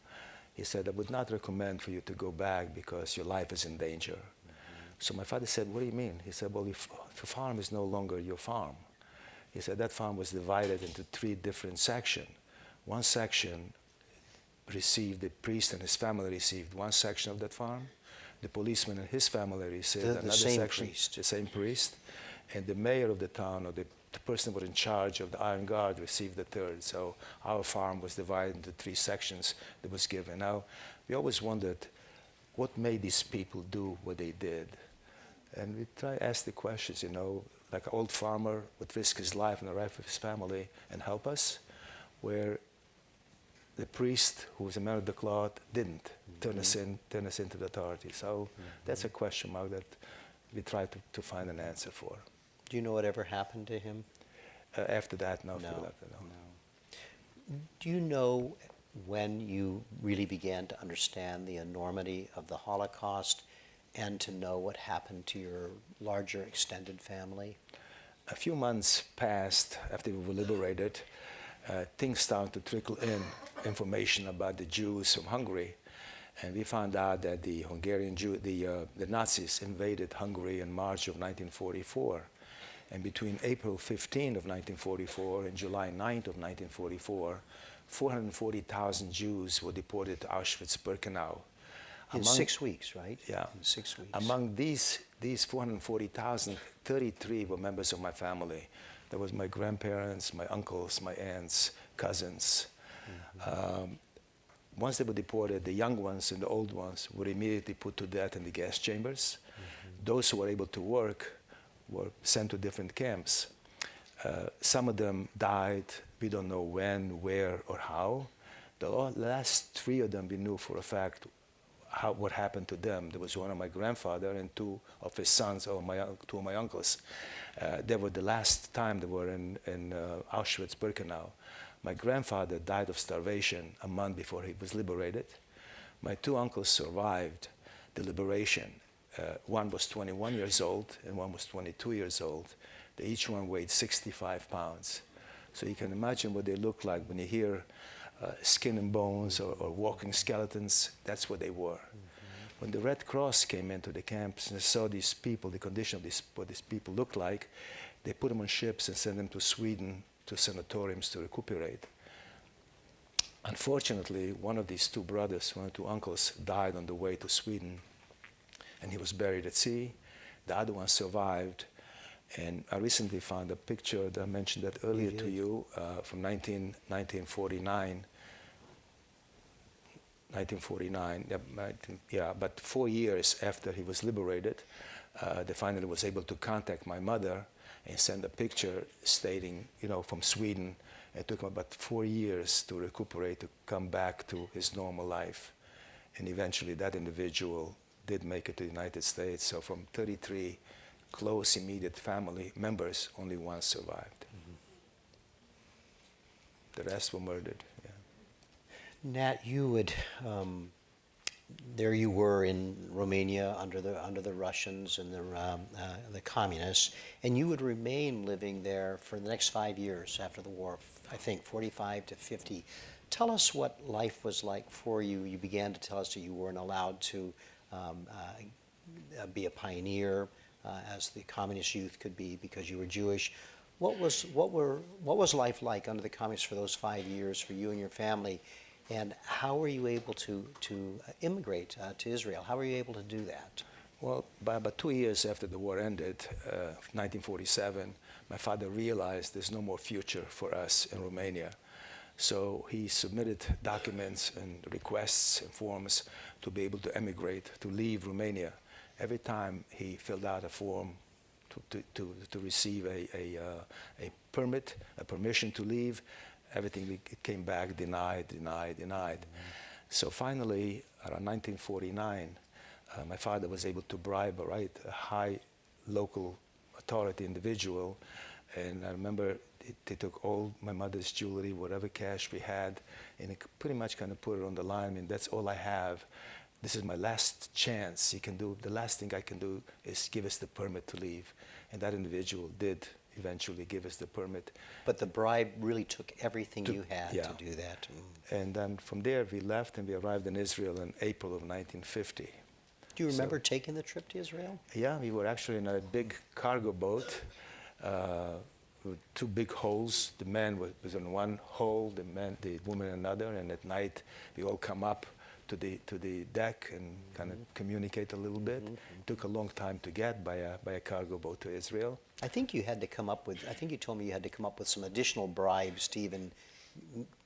He said, I would not recommend for you to go back because your life is in danger. So my father said, what do you mean? He said, well, if the farm is no longer your farm. He said that farm was divided into 3 different sections. One section received, the priest and his family received one section of that farm. The policeman and his family received another section. Priest. The same priest. and the mayor of the town, or the person who was in charge of the Iron Guard, received the third. So our farm was divided into 3 sections that was given. Now, we always wondered what made these people do what they did. And we try to ask the questions, you know, like an old farmer would risk his life and the life of his family and help us, where the priest, who was a man of the cloth, didn't turn us into the authorities. So that's a question mark that we try to find an answer for. Do you know what ever happened to him? After that, no. No. After that, no. Do you know when you really began to understand the enormity of the Holocaust and to know what happened to your larger extended family? A few months passed after we were liberated. Things started to trickle in, information about the Jews from Hungary. And we found out that the Nazis invaded Hungary in March of 1944. And between April 15 of 1944 and July 9th of 1944, 440,000 Jews were deported to Auschwitz-Birkenau. In 6 weeks, right? Yeah. In 6 weeks. Among these 440,000, 33 were members of my family. There was my grandparents, my uncles, my aunts, cousins. Once they were deported, the young ones and the old ones were immediately put to death in the gas chambers. Those who were able to work were sent to different camps. Some of them died. We don't know when, where, or how. The last 3 of them we knew for a fact what happened to them. There was one of my grandfather and 2 of his sons, or 2 of my uncles. They were the last time they were in Auschwitz-Birkenau. My grandfather died of starvation a month before he was liberated. My 2 uncles survived the liberation. One was 21 years old and one was 22 years old. They each one weighed 65 pounds. So you can imagine what they look like when you hear skin and bones or walking skeletons. That's what they were. When the Red Cross came into the camps and saw these people, the condition of what these people looked like, they put them on ships and sent them to Sweden to sanatoriums to recuperate. Unfortunately, one of these 2 brothers, one of 2 uncles, died on the way to Sweden, and he was buried at sea. The other one survived. And I recently found a picture that I mentioned that earlier to you from 1949. 1949, but 4 years after he was liberated, they finally was able to contact my mother and send a picture stating, you know, from Sweden. It took him about 4 years to recuperate, to come back to his normal life. And eventually that individual did make it to the United States. So from 33 close, immediate family members, only 1 survived. The rest were murdered. Yeah. Nat, you would, there you were in Romania under the Russians and the communists, and you would remain living there for the next 5 years after the war, I think 45 to 50. Tell us what life was like for you. You began to tell us that you weren't allowed to be a pioneer as the communist youth could be because you were Jewish. What was life like under the communists for those 5 years for you and your family? And how were you able to immigrate to Israel? How were you able to do that? Well, by about 2 years after the war ended, 1947, my father realized there's no more future for us in Romania. So he submitted documents and requests and forms to be able to emigrate, to leave Romania. Every time he filled out a form to receive a permit, a permission to leave, everything came back denied. So finally, around 1949, my father was able to bribe a high local authority individual, and I remember they took all my mother's jewelry, whatever cash we had, and it pretty much kind of put it on the line. I mean, that's all I have. This is my last chance. The last thing I can do is give us the permit to leave. And that individual did eventually give us the permit. But the bribe really took everything you had to do that. And then from there we left and we arrived in Israel in April of 1950. Do you remember taking the trip to Israel? Yeah, we were actually in a big cargo boat with 2 big holes. The man was in one hole, the woman in another, and at night we all come up to the deck and kind of communicate a little bit. Took a long time to get by a cargo boat to Israel. I think you had to come up with, I think you told me you had to come up with some additional bribes to even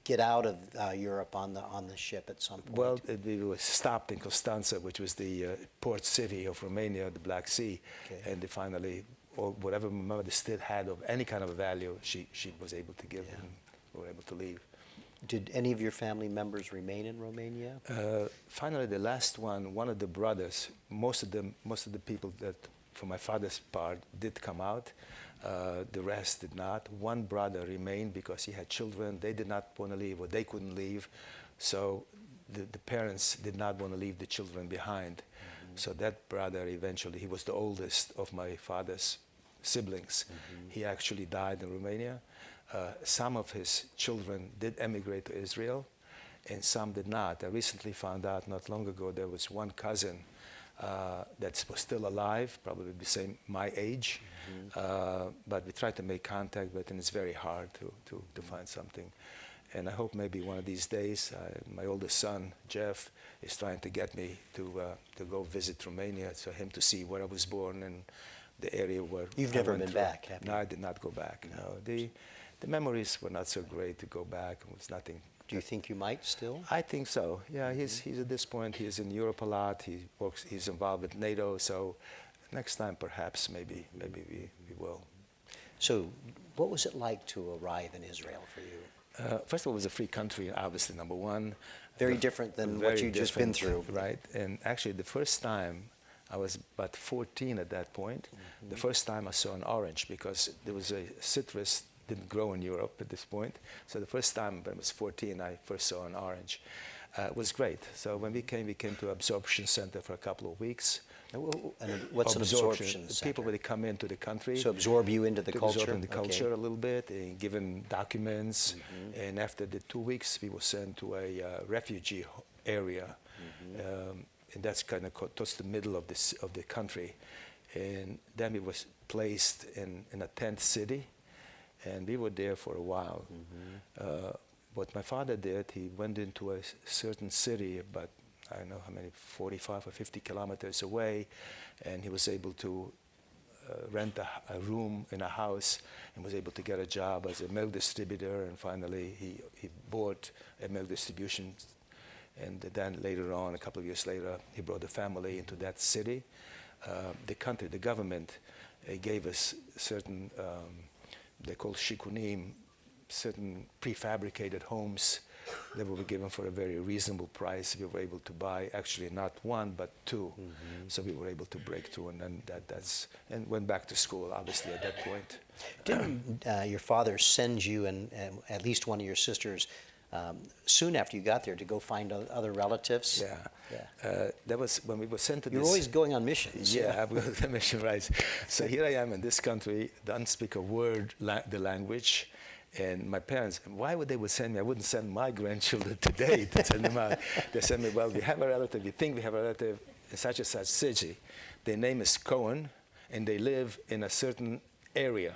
get out of Europe on the ship at some point. Well, we were stopped in Constanța, which was the port city of Romania, the Black Sea, Okay. and they finally, or whatever my mother still had of any kind of value, she was able to give, and we were able to leave. Did any of your family members remain in Romania? Finally, the last one of the brothers, most of the people that, for my father's part, did come out. The rest did not. One brother remained because he had children. They did not want to leave, or they couldn't leave. So the parents did not want to leave the children behind. So that brother eventually, he was the oldest of my father's siblings. He actually died in Romania. Some of his children did emigrate to Israel, and some did not. I recently found out not long ago there was one cousin that was still alive, probably the same my age, but we tried to make contact, but it's very hard to find something. And I hope maybe one of these days, my oldest son, Jeff, is trying to get me to go visit Romania, so him to see where I was born and the area where You've I never went been through. back, have you? No, I did not go back. No, the memories were not so great to go back. It was nothing. Do you think you might still? I think so. Yeah, he's at this point. He's in Europe a lot. He's involved with NATO. So next time, perhaps, maybe we will. So what was it like to arrive in Israel for you? First of all, it was a free country, obviously, number one. Very different than what you've just been through. Right. And actually, the first time, I was about 14 at that point. The first time I saw an orange, because there was a citrus didn't grow in Europe at this point. So the first time when I was 14, I first saw an orange. It was great. So when we came to absorption center for a couple of weeks. And what's an absorption center? People when they come into the country. So absorb you into the culture? Absorb in the culture a little bit, and given documents. And after the 2 weeks, we were sent to a refugee area. And that's kind of towards the middle of the country. And then we was placed in a tent city. And we were there for a while. What my father did, he went into a certain city, but I don't know how many, 45 or 50 kilometers away, and he was able to rent a room in a house and was able to get a job as a milk distributor. And finally, he bought a milk distribution. And then later on, a couple of years later, he brought the family into that city. The government gave us certain they call shikunim, certain prefabricated homes that were given for a very reasonable price. We were able to buy actually not one but two, so we were able to break through, and then and went back to school. Obviously, at that point. Didn't your father send you and at least one of your sisters soon after you got there to go find other relatives? Yeah. That was when we were sent to You're this. always going on missions. Yeah, I was on mission, right. So here I am in this country, don't speak a word the language, and my parents, why would they send me? I wouldn't send my grandchildren today to send them out. They send me, well, we have a relative, we think we have a relative in such and such city. Their name is Cohen, and they live in a certain area.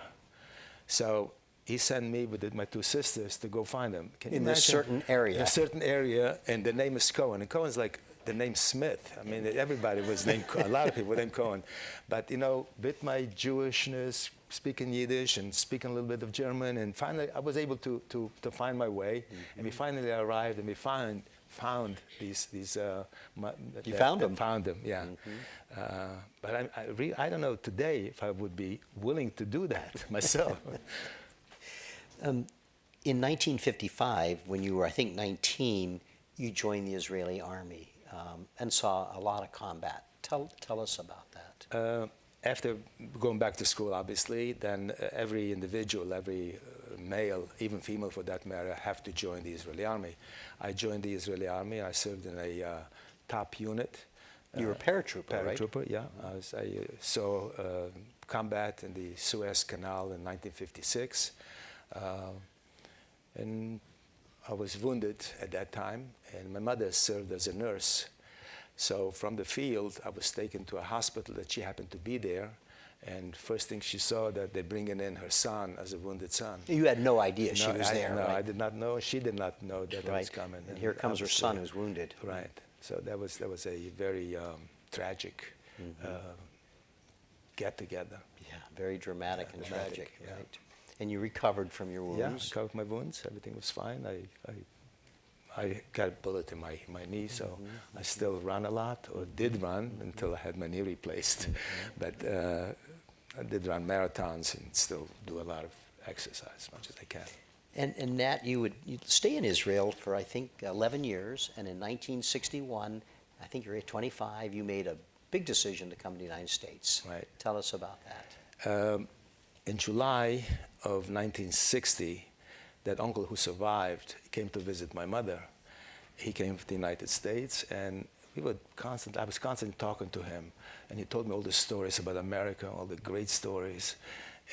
So he sent me with my two sisters to go find them. Can you In imagine? this certain area. In a certain area, and the name is Cohen. And Cohen's like the name Smith. I mean, everybody was named, a lot of people were named Cohen. But, with my Jewishness, speaking Yiddish and speaking a little bit of German, and finally I was able to find my way. And we finally arrived, and we found these. You found them? Found them, yeah. But I don't know today if I would be willing to do that myself. In 1955, when you were, I think, 19, you joined the Israeli army and saw a lot of combat. Tell us about that. After going back to school, obviously, then every individual, every male, even female for that matter, have to join the Israeli army. I joined the Israeli army. I served in a top unit. You were a paratrooper, right? Paratrooper, yeah. I saw combat in the Suez Canal in 1956. And I was wounded at that time, and my mother served as a nurse. So from the field, I was taken to a hospital that she happened to be there, and first thing she saw that they're bringing in her son as a wounded son. You had no idea she was there, No, right? I did not know. She did not know that I was coming. And here comes her son who's wounded. Right. So that was a very tragic get-together. Yeah, very dramatic and dramatic, tragic, yeah. right? And you recovered from your Yeah, wounds? I covered my wounds. Everything was fine. I got a bullet in my knee, so I still run a lot, or did run until I had my knee replaced. But I did run marathons and still do a lot of exercise as much as I can. And Nat, you'd stay in Israel for, I think, 11 years, and in 1961, I think you're 25, you made a big decision to come to the United States. Right. Tell us about that. In July of 1960, that uncle who survived came to visit my mother. He came to the United States, and I was constantly talking to him, and he told me all the stories about America, all the great stories.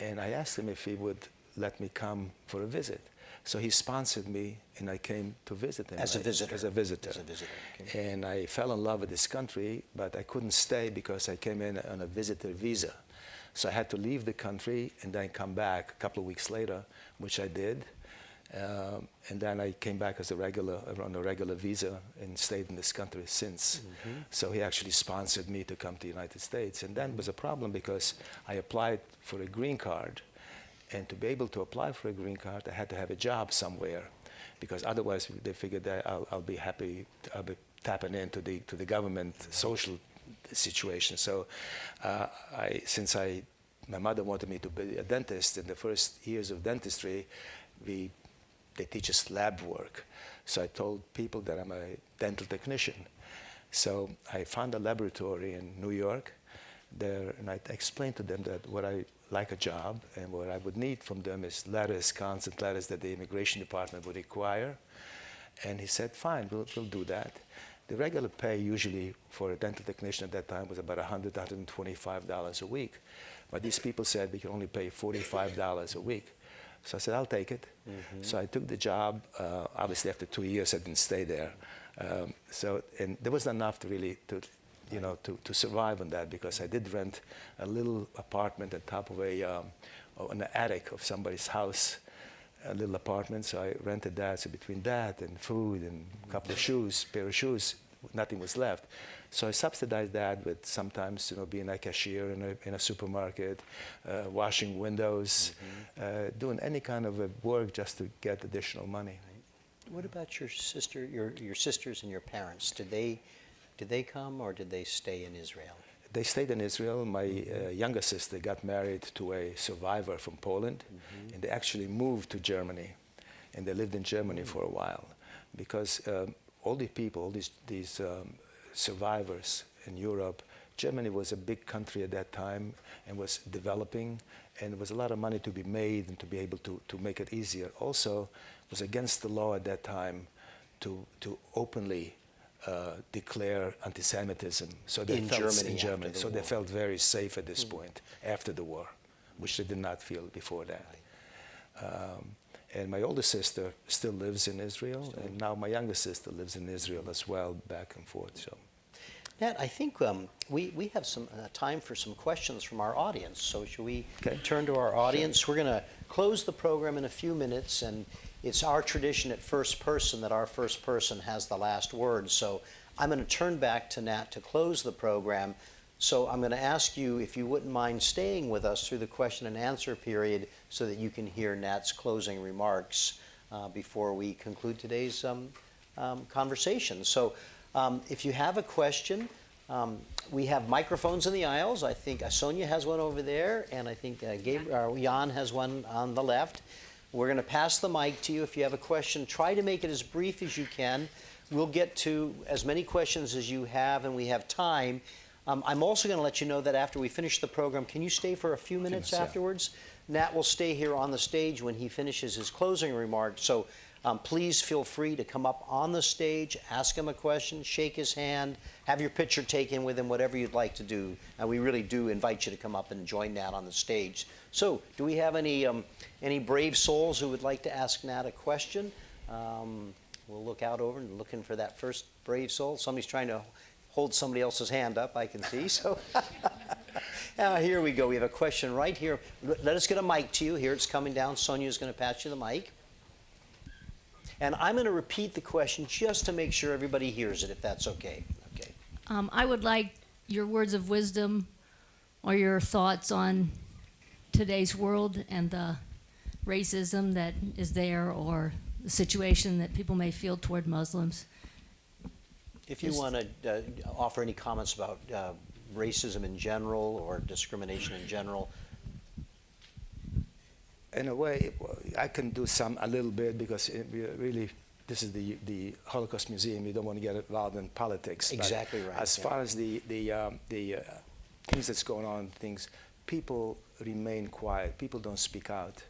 And I asked him if he would let me come for a visit. So he sponsored me, and I came to visit him. As a visitor? As a visitor. As a visitor, okay. And I fell in love with this country, but I couldn't stay because I came in on a visitor visa. So I had to leave the country and then come back a couple of weeks later, which I did. And then I came back as on a regular visa and stayed in this country since. So he actually sponsored me to come to the United States. And then was a problem because I applied for a green card. And to be able to apply for a green card, I had to have a job somewhere, because otherwise they figured that I'll be tapping into the government social situation. So my mother wanted me to be a dentist. In the first years of dentistry, they teach us lab work. So I told people that I'm a dental technician. So I found a laboratory in New York there, and I explained to them that what I like a job, and what I would need from them is letters, constant letters that the Immigration Department would require. And he said, fine, we'll do that. The regular pay usually for a dental technician at that time was about $100, $125 a week. But these people said we can only pay $45 a week. So I said, I'll take it. So I took the job. Obviously, after 2 years, I didn't stay there. And there wasn't enough to survive on that, because I did rent a little apartment at top of an attic of somebody's house, a little apartment. So I rented that. So between that and food and a couple of pair of shoes, nothing was left. So I subsidized that with sometimes being a cashier in a supermarket, washing windows, doing any kind of work just to get additional money. What about your sister, your sisters and your parents? Did they come, or did they stay in Israel? They stayed in Israel. My younger sister got married to a survivor from Poland, and they actually moved to Germany, and they lived in Germany for a while, because all these survivors in Europe, Germany was a big country at that time and was developing, and there was a lot of money to be made and to be able to make it easier. Also, it was against the law at that time to openly declare anti-Semitism. So they in Germany. So they felt very safe at this point after the war, which they did not feel before that. And my older sister still lives in Israel, and now my younger sister lives in Israel as well, back and forth. So, Nat, I think we have some time for some questions from our audience. So should we turn to our audience? Sure. We're going to close the program in a few minutes, and it's our tradition at First Person that our first person has the last word. So I'm going to turn back to Nat to close the program. So I'm going to ask you if you wouldn't mind staying with us through the question and answer period so that you can hear Nat's closing remarks before we conclude today's conversation. So if you have a question, we have microphones in the aisles. I think Sonia has one over there, and I think Jan has one on the left. We're going to pass the mic to you. If you have a question, try to make it as brief as you can. We'll get to as many questions as you have, and we have time. I'm also going to let you know that after we finish the program, can you stay for a few minutes afterwards? Nat will stay here on the stage when he finishes his closing remarks. So please feel free to come up on the stage, ask him a question, shake his hand, have your picture taken with him, whatever you'd like to do. And we really do invite you to come up and join Nat on the stage. So do we have any brave souls who would like to ask Nat a question? We'll look out over and looking for that first brave soul. Somebody's trying to hold somebody else's hand up, I can see. So here we go. We have a question right here. Let us get a mic to you. Here it's coming down. Sonia's going to pass you the mic. And I'm going to repeat the question just to make sure everybody hears it, if that's okay. Okay. I would like your words of wisdom or your thoughts on today's world and the racism that is there, or the situation that people may feel toward Muslims. If you want to offer any comments about racism in general or discrimination in general. In a way, I can do a little bit, because really, this is the Holocaust Museum. You don't want to get involved in politics. Exactly right. As far as the things that's going on, people remain quiet. People don't speak out.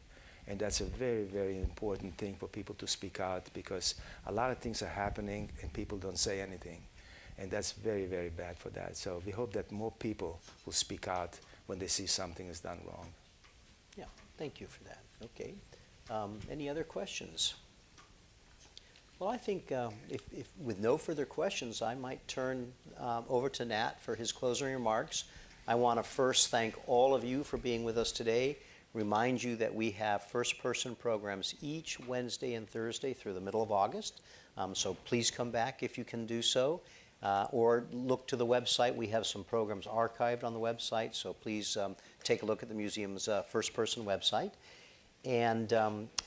And that's a very, very important thing for people to speak out, because a lot of things are happening and people don't say anything. And that's very, very bad for that. So we hope that more people will speak out when they see something is done wrong. Yeah, thank you for that. Okay. Any other questions? Well, I think if with no further questions, I might turn over to Nat for his closing remarks. I want to first thank all of you for being with us today. Remind you that we have first-person programs each Wednesday and Thursday through the middle of August. So please come back if you can do so. Or look to the website. We have some programs archived on the website, so please take a look at the museum's first-person website. And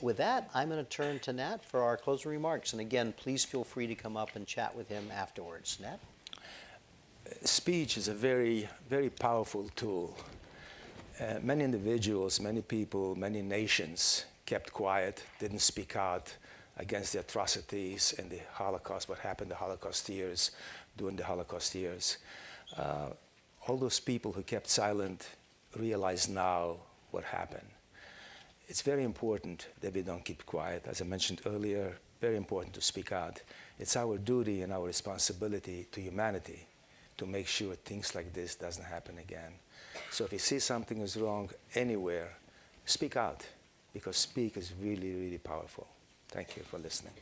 with that, I'm going to turn to Nat for our closing remarks. And again, please feel free to come up and chat with him afterwards. Nat? Speech is a very, very powerful tool. Many individuals, many people, many nations kept quiet, didn't speak out against the atrocities and the Holocaust, what happened the Holocaust years, during the Holocaust years. All those people who kept silent realize now what happened. It's very important that we don't keep quiet. As I mentioned earlier, very important to speak out. It's our duty and our responsibility to humanity to make sure things like this doesn't happen again. So if you see something is wrong anywhere, speak out, because speak is really, really powerful. Thank you for listening.